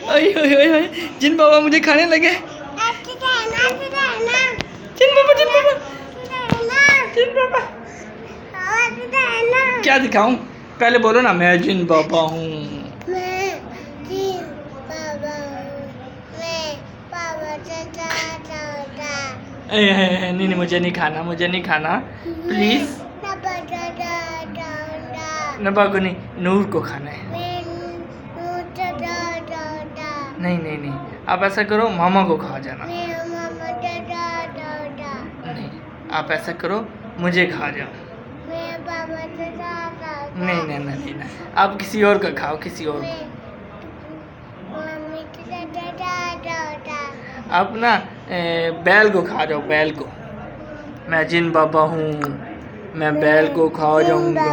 ओए ओए ओए ओए, जिन बाबा मुझे खाने लगे। जिन बाबा जिन बाबा जिन बाबा। क्या दिखाऊं? पहले बोलो ना, मैं जिन बाबा हूँ। नहीं नहीं, मुझे नहीं खाना, मुझे नहीं खाना, प्लीज। नबा को नहीं, नूर को खाना है। नहीं नहीं नहीं, आप ऐसा करो, मामा को खा जाना। नहीं, आप ऐसा करो, मुझे खा जाओ। नहीं नहीं नहीं नहीं, आप किसी और का खाओ, किसी और को। आप ना बैल को खा जाओ, बैल को। मैं जिन बाबा हूँ, मैं बैल को खा जाऊंगा।